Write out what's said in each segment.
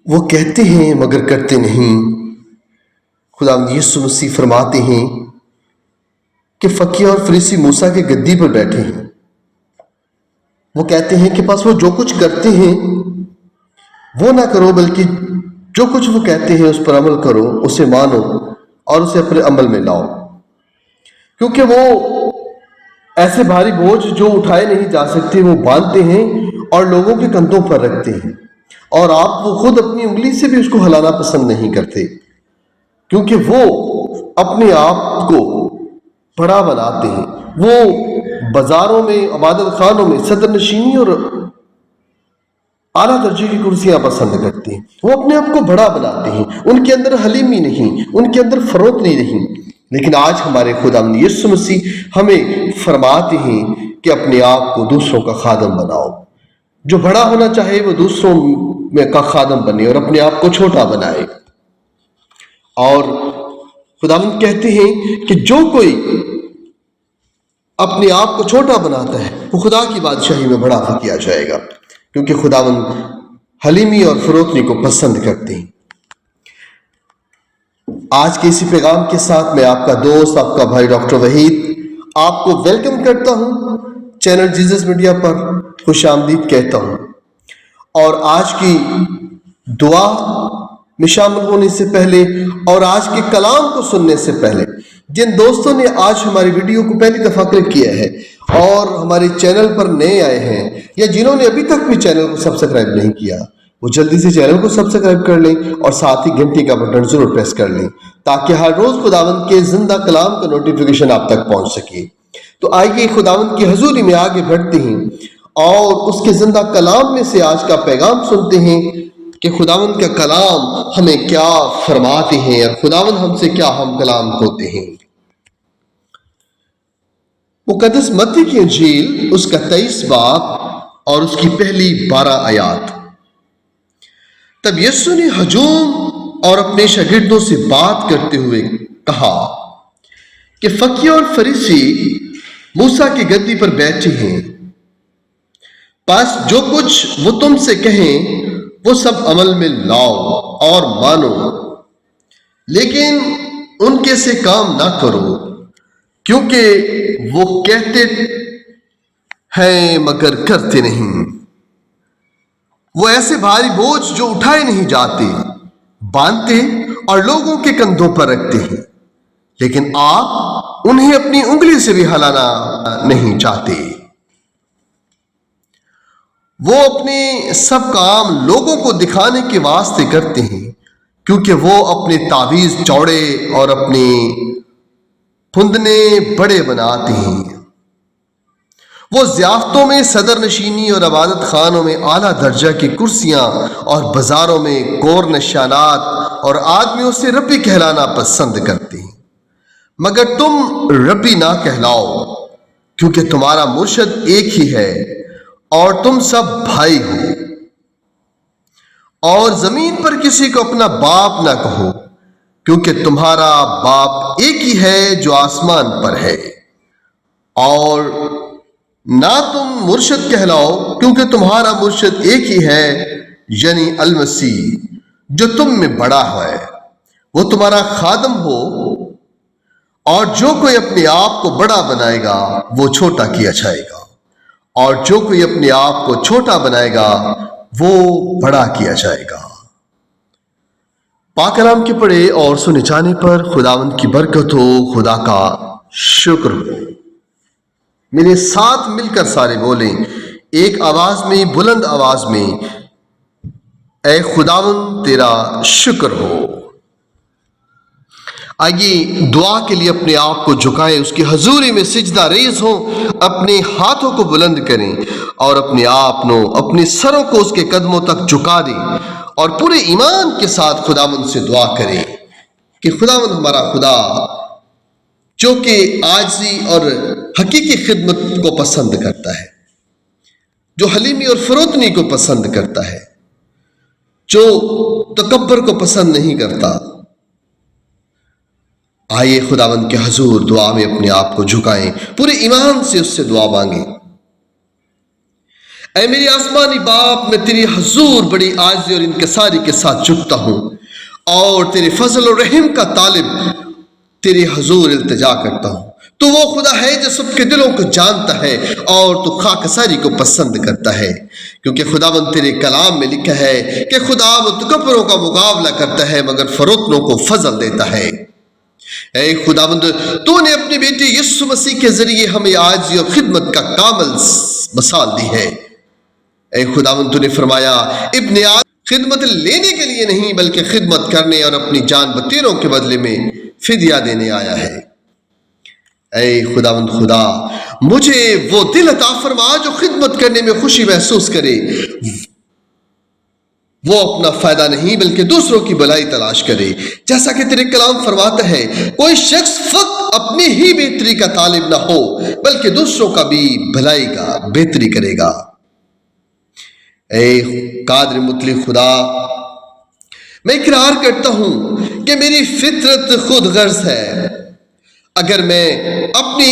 وہ کہتے ہیں مگر کرتے نہیں۔ خداوند یسوع مسیح فرماتے ہیں کہ فقیہ اور فریسی موسیٰ کے گدی پر بیٹھے ہیں۔ وہ کہتے ہیں کہ بس وہ جو کچھ کرتے ہیں وہ نہ کرو، بلکہ جو کچھ وہ کہتے ہیں اس پر عمل کرو، اسے مانو اور اسے اپنے عمل میں لاؤ، کیونکہ وہ ایسے بھاری بوجھ جو اٹھائے نہیں جا سکتے وہ باندھتے ہیں اور لوگوں کے کندھوں پر رکھتے ہیں، اور آپ وہ خود اپنی انگلی سے بھی اس کو ہلانا پسند نہیں کرتے، کیونکہ وہ اپنے آپ کو بڑا بناتے ہیں۔ وہ بازاروں میں، عبادت خانوں میں صدر نشینی اور اعلیٰ درجے کی کرسیاں پسند کرتے ہیں۔ وہ اپنے آپ کو بڑا بناتے ہیں، ان کے اندر حلیمی نہیں، ان کے اندر فروتنی نہیں۔ لیکن آج ہمارے خداوند یسوع مسیح ہمیں فرماتے ہیں کہ اپنے آپ کو دوسروں کا خادم بناؤ۔ جو بڑا ہونا چاہے وہ دوسروں میں کا خادم بنے اور اپنے آپ کو چھوٹا بنائے۔ اور خداوند کہتے ہیں کہ جو کوئی اپنے آپ کو چھوٹا بناتا ہے وہ خدا کی بادشاہی میں بڑا کیا جائے گا، کیونکہ خداوند حلیمی اور فروتنی کو پسند کرتے ہیں۔ آج کے اسی پیغام کے ساتھ میں آپ کا دوست، آپ کا بھائی ڈاکٹر وحید آپ کو ویلکم کرتا ہوں، چینل جیزس میڈیا پر خوش آمدید کہتا ہوں۔ اور آج کی دعا میں شامل ہونے سے پہلے اور آج کے کلام کو سننے سے پہلے، جن دوستوں نے آج ہماری ویڈیو کو پہلی دفعہ کلک کیا ہے اور ہمارے چینل پر نئے آئے ہیں، یا جنہوں نے ابھی تک بھی چینل کو سبسکرائب نہیں کیا، وہ جلدی سے چینل کو سبسکرائب کر لیں اور ساتھ ہی گھنٹی کا بٹن ضرور پریس کر لیں، تاکہ ہر روز خداوند کے زندہ کلام کا نوٹیفیکیشن آپ تک پہنچ سکے۔ تو آئیے خداوند کی حضوری میں آگے بڑھتے ہیں اور اس کے زندہ کلام میں سے آج کا پیغام سنتے ہیں کہ خداوند کا کلام ہمیں کیا فرماتے ہیں اور خداوند ہم سے کیا ہم کلام ہوتے ہیں۔ مقدس متی کی انجیل اس کا 23 باب اور اس کی پہلی 12 آیات۔ تب یسوع نے ہجوم اور اپنے شاگردوں سے بات کرتے ہوئے کہا کہ فقیہ اور فریسی موسیٰ کی گدی پر بیٹھے ہیں، پس جو کچھ وہ تم سے کہیں وہ سب عمل میں لاؤ اور مانو، لیکن ان کے سے کام نہ کرو، کیونکہ وہ کہتے ہیں مگر کرتے نہیں۔ وہ ایسے بھاری بوجھ جو اٹھائے نہیں جاتے باندھتے اور لوگوں کے کندھوں پر رکھتے ہیں، لیکن آپ انہیں اپنی انگلی سے بھی ہلانا نہیں چاہتے۔ وہ اپنے سب کام لوگوں کو دکھانے کے واسطے کرتے ہیں، کیونکہ وہ اپنے تعویذ چوڑے اور اپنے پھندنے بڑے بناتے ہیں۔ وہ ضیافتوں میں صدر نشینی اور عبادت خانوں میں اعلیٰ درجہ کی کرسیاں اور بازاروں میں کور نشانات اور آدمیوں سے ربی کہلانا پسند کرتے ہیں، مگر تم ربی نہ کہلاؤ، کیونکہ تمہارا مرشد ایک ہی ہے اور تم سب بھائی ہو۔ اور زمین پر کسی کو اپنا باپ نہ کہو، کیونکہ تمہارا باپ ایک ہی ہے جو آسمان پر ہے۔ اور نہ تم مرشد کہلاؤ، کیونکہ تمہارا مرشد ایک ہی ہے، یعنی المسیح، جو تم میں بڑا ہے، وہ تمہارا خادم ہو۔ اور جو کوئی اپنے آپ کو بڑا بنائے گا وہ چھوٹا کیا جائے گا، اور جو کوئی اپنے آپ کو چھوٹا بنائے گا وہ بڑا کیا جائے گا۔ پاک کلام کے پڑھے اور سنے جانے پر خداوند کی برکت ہو، خدا کا شکر ہو۔ میرے ساتھ مل کر سارے بولیں ایک آواز میں، بلند آواز میں، اے خداوند تیرا شکر ہو۔ آئیے دعا کے لیے اپنے آپ کو جھکائیں، اس کی حضوری میں سجدہ ریز ہوں، اپنے ہاتھوں کو بلند کریں اور اپنے آپ نو، اپنے سروں کو اس کے قدموں تک جھکا دیں اور پورے ایمان کے ساتھ خداوند سے دعا کریں کہ خداوند ہمارا خدا جو کہ عاجزی اور حقیقی خدمت کو پسند کرتا ہے، جو حلیمی اور فروتنی کو پسند کرتا ہے، جو تکبر کو پسند نہیں کرتا، آئیے خداوند کے حضور دعا میں اپنے آپ کو جھکائیں، پورے ایمان سے اس سے دعا مانگیں۔ اے میری آسمانی باپ، میں تیری حضور بڑی عاجزی اور انکساری کے ساتھ جھکتا ہوں اور تیرے فضل و رحم کا طالب تیری حضور التجا کرتا ہوں۔ تو وہ خدا ہے جو سب کے دلوں کو جانتا ہے اور تو خاکساری کو پسند کرتا ہے، کیونکہ خداوند تیرے کلام میں لکھا ہے کہ خدا متکبروں کا مقابلہ کرتا ہے مگر فروتنوں کو فضل دیتا ہے۔ اے خداوند، تو نے اپنے بیٹے یسوع مسیح کے ذریعے ہمیں عاجزی اور خدمت کا کامل مثال دی ہے۔ اے خداوند، تو نے فرمایا ابن آدم خدمت لینے کے لیے نہیں بلکہ خدمت کرنے اور اپنی جان بتیروں کے بدلے میں فدیہ دینے آیا ہے۔ اے خداوند خدا، مجھے وہ دل عطا فرما جو خدمت کرنے میں خوشی محسوس کرے، وہ اپنا فائدہ نہیں بلکہ دوسروں کی بھلائی تلاش کرے، جیسا کہ تیرے کلام فرماتا ہے کوئی شخص فقط اپنی ہی بہتری کا طالب نہ ہو بلکہ دوسروں کا بھی بھلائی کا بہتری کرے گا۔ اے قادر مطلق خدا، میں اقرار کرتا ہوں کہ میری فطرت خود غرض ہے۔ اگر میں اپنی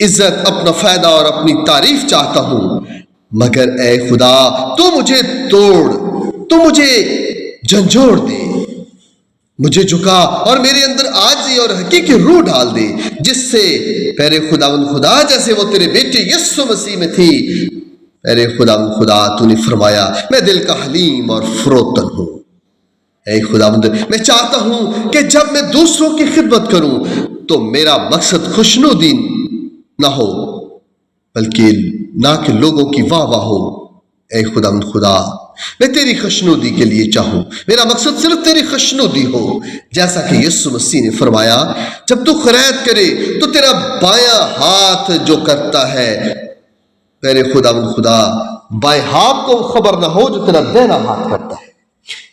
عزت، اپنا فائدہ اور اپنی تعریف چاہتا ہوں، مگر اے خدا تو مجھے توڑ، تو مجھے جھنجھوڑ دے، مجھے جھکا اور میرے اندر عاجزی اور حقیقی روح ڈال دے، جس سے پیرے خداوند خدا جیسے وہ تیرے بیٹے یسوع مسیح میں تھی۔ پیرے خداوند خدا، تو نے فرمایا میں دل کا حلیم اور فروتن ہوں۔ اے خداوند، میں چاہتا ہوں کہ جب میں دوسروں کی خدمت کروں تو میرا مقصد خوشنودی نہ ہو بلکہ نہ کہ لوگوں کی واہ واہ ہو۔ اے خداوند خدا، میں تیری خوشنودی کے لیے چاہوں، میرا مقصد صرف تیری خوشنودی ہو، جیسا کہ یسوع مسیح نے فرمایا جب تو خیرات کرے تو تیرا بایاں ہاتھ جو کرتا ہے، میرے خداوند خدا، بائیں ہاتھ کو خبر نہ ہو جو تیرا دہنا ہاتھ کرتا ہے۔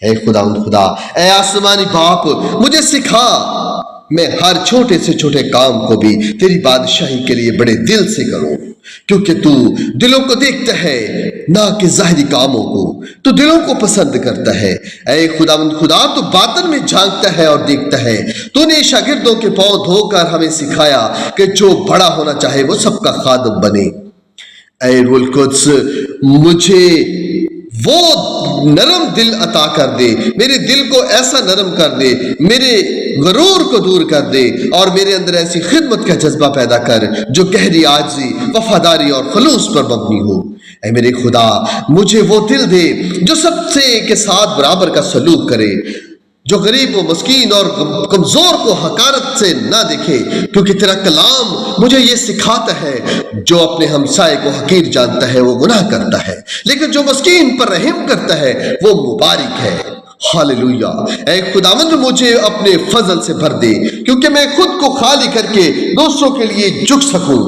اے خداوند خدا، اے آسمانی باپ، مجھے سکھا میں ہر چھوٹے سے چھوٹے کام کو بھی تیری بادشاہی کے لیے بڑے دل سے کروں، کیونکہ تو دلوں کو دیکھتا ہے نہ کہ ظاہری کاموں کو، تو دلوں کو پسند کرتا ہے۔ اے خداوند خدا، تو باطن میں جھانکتا ہے اور دیکھتا ہے۔ تو نے شاگردوں کے پاؤں دھو کر ہمیں سکھایا کہ جو بڑا ہونا چاہے وہ سب کا خادم بنے۔ اے روح القدس، مجھے وہ نرم دل عطا کر دے، میرے دل کو ایسا نرم کر دے، میرے غرور کو دور کر دے اور میرے اندر ایسی خدمت کا جذبہ پیدا کر جو گہری عاجزی، وفاداری اور خلوص پر مبنی ہو۔ اے میرے خدا، مجھے وہ دل دے جو سب سے کے ساتھ برابر کا سلوک کرے، جو غریب و مسکین اور کمزور کو حقارت سے نہ دیکھے، کیونکہ تیرا کلام مجھے یہ سکھاتا ہے جو اپنے ہمسائے کو حقیر جانتا ہے وہ گناہ کرتا ہے، لیکن جو مسکین پر رحم کرتا ہے وہ مبارک ہے۔ ہاللویا۔ اے خداوند، مجھے اپنے فضل سے بھر دے، کیونکہ میں خود کو خالی کر کے دوسروں کے لیے جھک سکوں،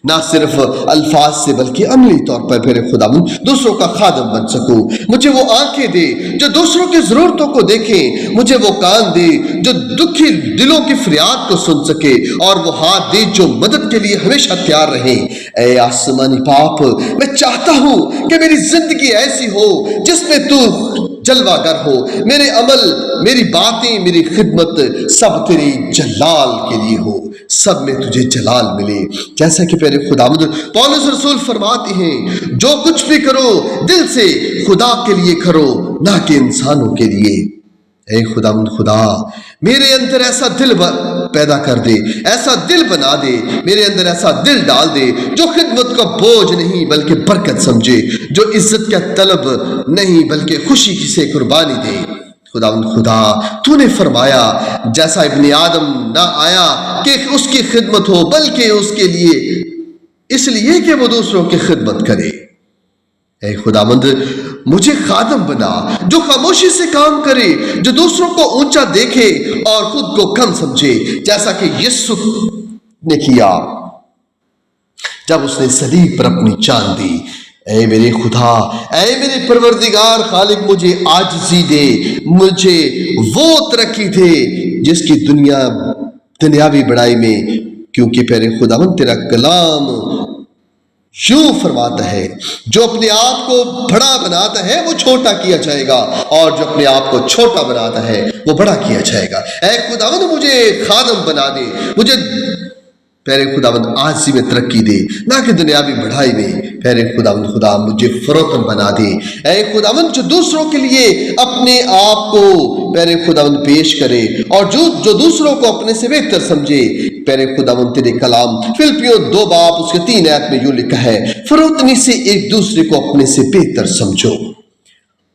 نہ صرف الفاظ سے بلکہ عملی طور پر میرے خداوند دوسروں کا خادم بن سکوں۔ مجھے وہ آنکھیں دے جو دوسروں کی ضرورتوں کو دیکھیں، مجھے وہ کان دے جو دکھی دلوں کی فریاد کو سن سکے، اور وہ ہاتھ دے جو مدد کے لیے ہمیشہ تیار رہیں۔ اے آسمانی باپ، میں چاہتا ہوں کہ میری زندگی ایسی ہو جس میں تو جلوہ گر ہو، میرے عمل، میری باتیں، میری خدمت سب تیری جلال کے لیے ہو، سب میں تجھے جلال ملے، جیسا کہ پہلے خداوند پولس رسول فرماتے ہیں جو کچھ بھی کرو دل سے خدا کے لیے کرو نہ کہ انسانوں کے لیے۔ اے خداوند خدا، میرے اندر ایسا دل پیدا کر دے، ایسا دل بنا دے، میرے اندر ایسا دل ڈال دے جو خدمت کا بوجھ نہیں بلکہ برکت سمجھے، جو عزت کا طلب نہیں بلکہ خوشی سے قربانی دے۔ خداوند خدا، تو نے فرمایا جیسا ابن آدم نہ آیا کہ اس کی خدمت ہو بلکہ اس لیے کہ وہ دوسروں کی خدمت کرے۔ اے خداوند، مجھے خادم بنا جو خاموشی سے کام کرے، جو دوسروں کو اونچا دیکھے اور خود کو کم سمجھے، جیسا کہ یسوع نے کیا جب اس نے صلیب پر اپنی جان دی۔ اے میرے خدا، اے میرے پروردگار خالق، مجھے عاجزی دے، مجھے وہ ترقی دے جس کی دنیاوی بڑائی میں، کیونکہ پیارے خداوند تیرا کلام یوں فرماتا ہے جو اپنے آپ کو بڑا بناتا ہے وہ چھوٹا کیا جائے گا، اور جو اپنے آپ کو چھوٹا بناتا ہے وہ بڑا کیا جائے گا۔ اے خداوند، مجھے خادم بنا دے، مجھے پیارے خداوند آجزی میں ترقی دے، نہ کہ دنیاوی بڑھائی میں۔ پیارے خداوند خدا مجھے فروتن بنا دے، اے خداوند جو دوسروں کے لیے اپنے آپ کو پیارے خداوند پیش کرے اور جو دوسروں کو اپنے سے بہتر سمجھے۔ پیارے خداوند تیرے کلام فلپیوں 2 باب اس کے 3 آیت میں یوں لکھا ہے، فروتنی سے ایک دوسرے کو اپنے سے بہتر سمجھو۔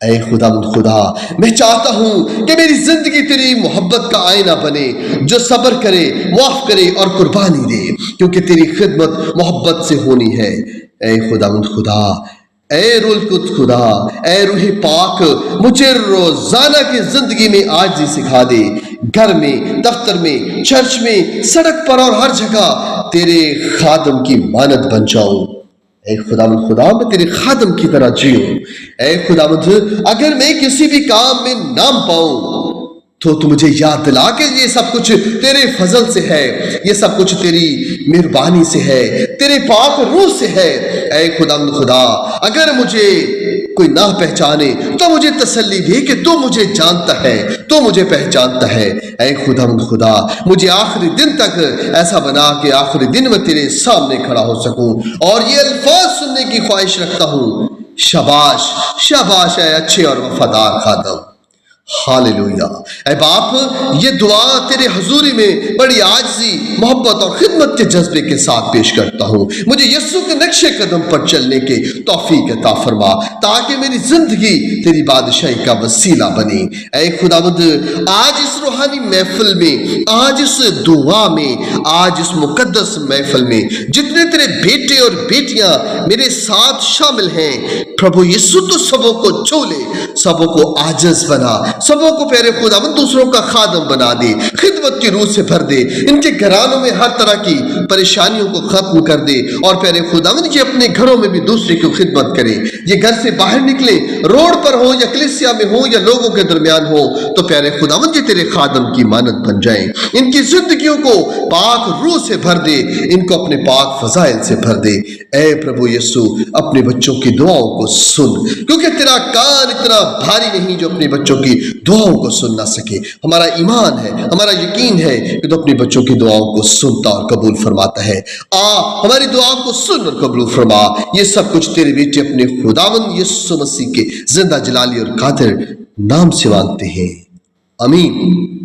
اے خداوند خدا، میں چاہتا ہوں کہ میری زندگی تیری محبت کا آئینہ بنے، جو صبر کرے، معاف کرے اور قربانی دے، کیونکہ تیری خدمت محبت سے ہونی ہے۔ اے خداوند خدا، اے روح القدس خدا، اے روح پاک، مجھے روزانہ کی زندگی میں عاجزی سکھا دے، گھر میں، دفتر میں، چرچ میں، سڑک پر اور ہر جگہ تیرے خادم کی مانند بن جاؤں۔ اے خداوند خدا، میں تیرے خادم کی طرح جیوں۔ اے خداوند، اگر میں کسی بھی کام میں نام پاؤں تو مجھے یاد دلا کہ یہ سب کچھ تیرے فضل سے ہے، یہ سب کچھ تیری مہربانی سے ہے، تیرے پاک روح سے ہے۔ اے خداوند خدا، اگر مجھے کوئی نہ پہچانے تو مجھے تسلی دے کہ تو مجھے جانتا ہے، تو مجھے پہچانتا ہے۔ اے خداوند خدا، مجھے آخری دن تک ایسا بنا کہ آخری دن میں تیرے سامنے کھڑا ہو سکوں اور یہ الفاظ سننے کی خواہش رکھتا ہوں، شاباش شاباش اے اچھے اور وفادار خادم۔ ہاللویا۔ اے باپ، یہ دعا تیرے حضوری میں بڑی عاجزی، محبت اور خدمت کے جذبے کے ساتھ پیش کرتا ہوں۔ مجھے یسوع کے نقش قدم پر چلنے کے توفیق عطا فرما تاکہ میری زندگی تیری بادشاہی کا وسیلہ بنے۔ اے خداوند، آج اس روحانی محفل میں، آج اس دعا میں، آج اس مقدس محفل میں جتنے تیرے بیٹے اور بیٹیاں میرے ساتھ شامل ہیں، پربھو یسوع تو سبوں کو چھو لے، سبوں کو عاجز بنا، سبوں کو پیارے خداوند دوسروں کا خادم بنا دے، خدمت کی روح سے بھر دے، ان کے گھرانوں میں ہر طرح کی پریشانیوں کو ختم کر دے، اور پیارے خداوند یہ اپنے گھروں میں بھی دوسرے کی خدمت کرے۔ یہ گھر سے باہر نکلے، روڈ پر ہو یا کلیسیا میں ہو یا لوگوں کے درمیان ہو، تو پیارے خداوند یہ تیرے خادم کی مانند بن جائیں، ان کی زندگیوں کو پاک روح سے بھر دے، ان کو اپنے پاک فضائل سے بھر دے۔ اے پربھو یسوع، اپنے بچوں کی دعاؤں کو سن، کیونکہ تیرا کان اتنا بھاری نہیں جو اپنے بچوں کی دعاؤں کو سن نہ سکے۔ ہمارا ایمان ہے، ہمارا یقین ہے کہ تو اپنی بچوں کی دعاؤں کو سنتا اور قبول فرماتا ہے۔ ہماری دعاؤں کو سن اور قبول فرما۔ یہ سب کچھ تیرے بیٹے اپنے خداوند یسوع مسیح کے زندہ جلالی اور قادر نام سے مانگتے ہیں، آمین۔